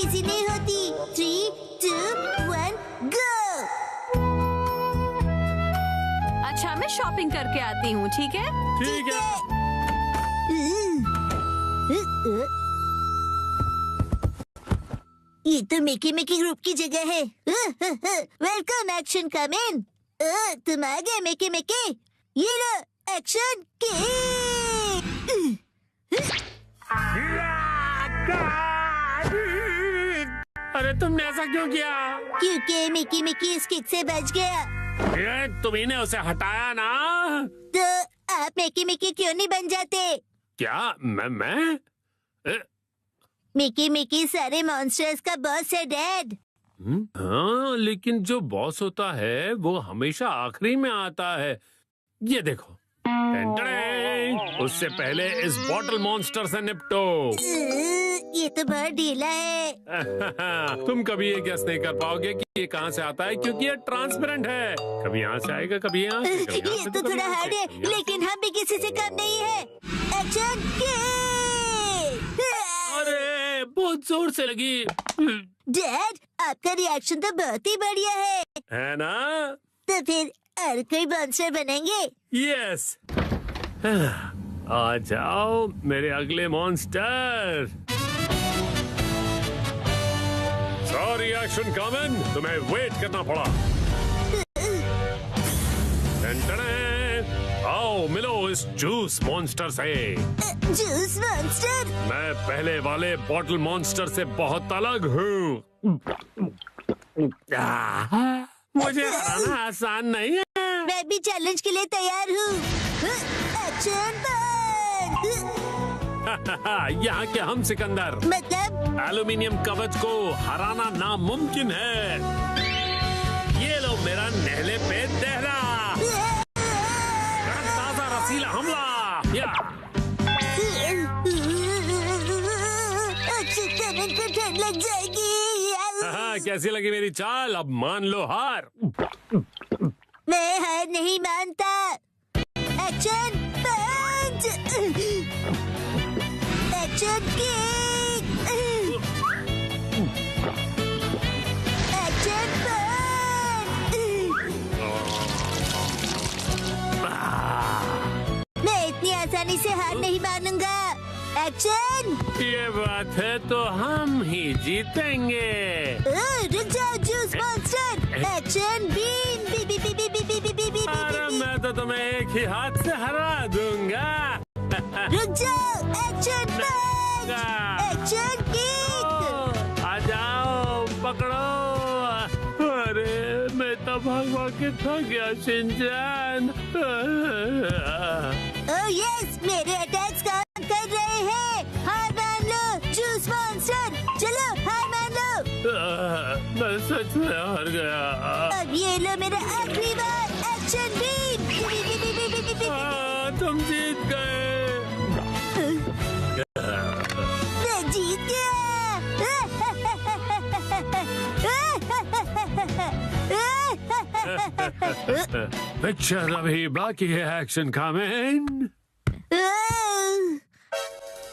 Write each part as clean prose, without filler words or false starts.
Easy नहीं होती। 3, 2, 1 गो। अच्छा, मैं शॉपिंग करके आती हूँ, ठीक है? ठीक है। ये तो मिकी मिकी ग्रुप की जगह है। वेलकम एक्शन कम इन। तुम आ गए मिकी मिकी। ये लो एक्शन किक। अरे तुमने ऐसा क्यों किया? क्योंकि मिकी मिकी इस किक से बच गया। ये तुम्ही उसे हटाया ना? तो आप मिकी मिकी क्यों नहीं बन जाते? क्या मैं? मिकी मिकी सारे मॉन्स्टर्स का बॉस है डैड। हाँ, लेकिन जो बॉस होता है वो हमेशा आखिरी में आता है। ये देखो, उससे पहले इस बॉटल मॉन्स्टर से निपटो। ये तो बहुत ढीला है। तुम कभी ये गेस नहीं कर पाओगे कि ये कहाँ से आता है, क्योंकि ये ट्रांसपेरेंट है। कभी यहाँ से आएगा, कभी यहाँ से, कभी यहाँ ये से, तो थोड़ा हार्ड है, लेकिन हम भी किसी से कम नहीं है। Action kick. अरे बहुत जोर से लगी। डैड, आपका रिएक्शन तो बहुत ही बढ़िया है ना? तो फिर और कोई मॉन्स्टर बनेंगे? यस। आ जाओ मेरे अगले मॉन्स्टर। सॉरी एक्शन कॉमन, तुम्हें वेट करना पड़ा। आओ मिलो इस जूस मॉन्स्टर से। Juice monster? मैं पहले वाले बॉटल मॉन्स्टर से बहुत अलग हूँ। मुझे हराना आसान नहीं है। मैं भी चैलेंज के लिए तैयार हूँ। Action burn. यहाँ के हम सिकंदर, मतलब एल्यूमिनियम कवच को हराना नामुमकिन है। ये लो मेरा नहले पे दहला, ताजा रसीला हमला। कमेंट को ठंड लग जाएगी। कैसी लगी मेरी चाल? अब मान लो हार। मैं हार नहीं मानता। Action punch. Action kick. Action punch. मैं इतनी आसानी से हार नहीं मानूंगा। एक्शन। ये बात है तो हम ही जीतेंगे। रुक जाओ जूस मॉन्स्टर। Action beam. बी बी बी बी बी बी बी बी बी। अरे मैं तो तुम्हें एक ही हाथ से हरा दूंगा। रुक जाओ। Action punch. Action kick. आ जाओ, पकड़ो। अरे मैं तो भाग के थक गया शिनचैन। ओह यस, मेरे अटैक्स काम कर रहे हैं। हार मान लो जूस मॉन्स्टर। चलो हार मान लो। मैं सच में हार गया। अब ये लो मेरा आखिरी बार। Action beam. तुम जीत गए। मैं जीत गया। पिक्चर अभी बाकी है एक्शन कमेंट।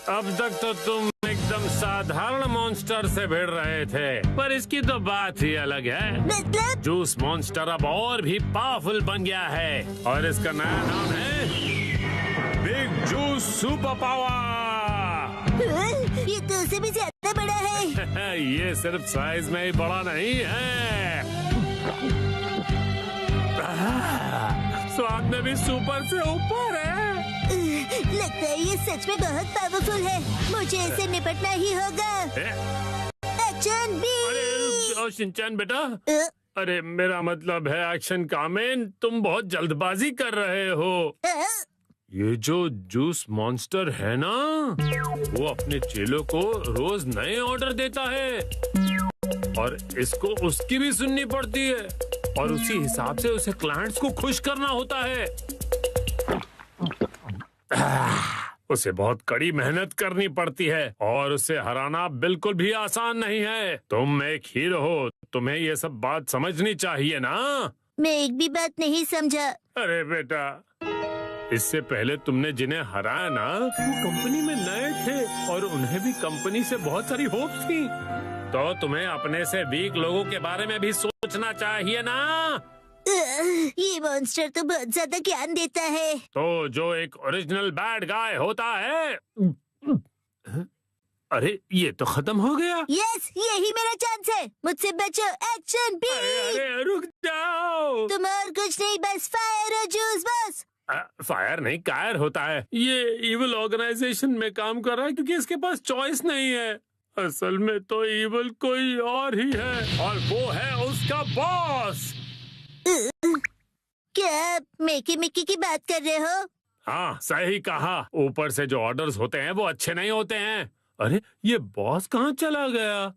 अब तक तो तुम एकदम साधारण मॉन्स्टर से भिड़ रहे थे, पर इसकी तो बात ही अलग है। मतलब? जूस मॉन्स्टर अब और भी पावरफुल बन गया है और इसका नया नाम है बिग जूस सुपर पावर। ये तो उससे भी ज्यादा बड़ा है। ये सिर्फ साइज में ही बड़ा नहीं है, स्वाद में भी सुपर से ऊपर है। लगता है ये सच में बहुत पावरफुल है। मुझे इसे निपटना ही होगा। Action B. अरे शिनचैन बेटा, अरे मेरा मतलब है एक्शन कामेन, तुम बहुत जल्दबाजी कर रहे हो। ये जो जूस मॉन्स्टर है ना, वो अपने चेलों को रोज नए ऑर्डर देता है और इसको उसकी भी सुननी पड़ती है और उसी हिसाब से उसे क्लाइंट्स को खुश करना होता है। उसे बहुत कड़ी मेहनत करनी पड़ती है और उसे हराना बिल्कुल भी आसान नहीं है। तुम एक हीरो हो, तुम्हें ये सब बात समझनी चाहिए ना। मैं एक भी बात नहीं समझा। अरे बेटा, इससे पहले तुमने जिन्हें हराया ना, वो कंपनी में नए थे और उन्हें भी कंपनी से बहुत सारी होप्स थी। तो तुम्हें अपने से वीक लोगों के बारे में भी सोचना चाहिए ना। ये मॉन्स्टर तो बहुत ज्यादा ज्ञान देता है। तो जो एक ओरिजिनल बैड गाय होता है। अरे ये तो खत्म हो गया। यस, यही मेरा चांस है। मुझसे बचो, एक्शन भी। अरे रुक जाओ। तुम और कुछ नहीं, बस फायर और जूस बस। फायर नहीं, कायर होता है। ये इविल ऑर्गेनाइजेशन में काम कर रहा है क्योंकि इसके पास चॉइस नहीं है। असल में तो इविल कोई और ही है और वो है उसका बॉस। क्या आप मिकी मिकी की बात कर रहे हो? हाँ सही कहा। ऊपर से जो ऑर्डर्स होते हैं वो अच्छे नहीं होते हैं। अरे ये बॉस कहाँ चला गया?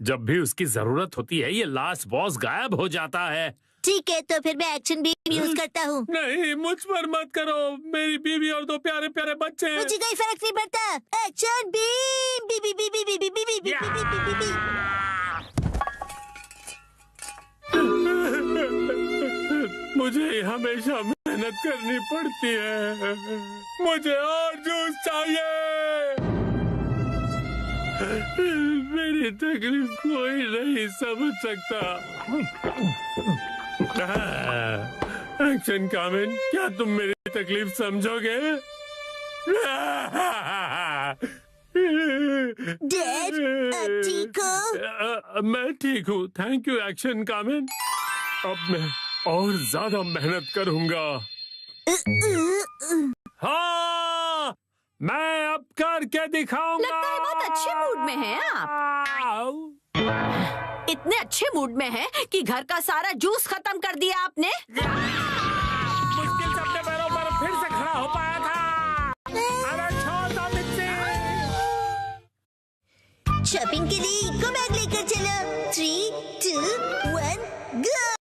जब भी उसकी जरूरत होती है ये लास्ट बॉस गायब हो जाता है। ठीक है, तो फिर मैं एक्शन बीम यूज करता हूँ। नहीं, मुझ पर मत करो। मेरी बीवी और 2 प्यारे प्यारे बच्चे हैं। मुझे कोई फर्क नहीं पड़ता। एक्शन बीम, बी बी बी बी बी बी बी बी बी बी बी बी। मुझे हमेशा मेहनत करनी पड़ती है। मुझे और जूस चाहिए। मेरी तकलीफ कोई नहीं समझ सकता। एक्शन कामिन, क्या तुम मेरी तकलीफ समझोगे? डैड, आप ठीक हो? मैं ठीक हूँ, थैंक यू एक्शन कामिन। अब मैं और ज्यादा मेहनत करूँगा। हाँ, मैं अब करके दिखाऊंगा। लगता है बहुत अच्छे मूड में हैं आप। इतने अच्छे मूड में हैं कि घर का सारा जूस खत्म कर दिया आपने। मुश्किल से अपने पैरों पर फिर से खड़ा हो पाया था। अरे छोड़ दो मिट्टी। शॉपिंग के लिए इको बैग लेकर चलो। 3, 2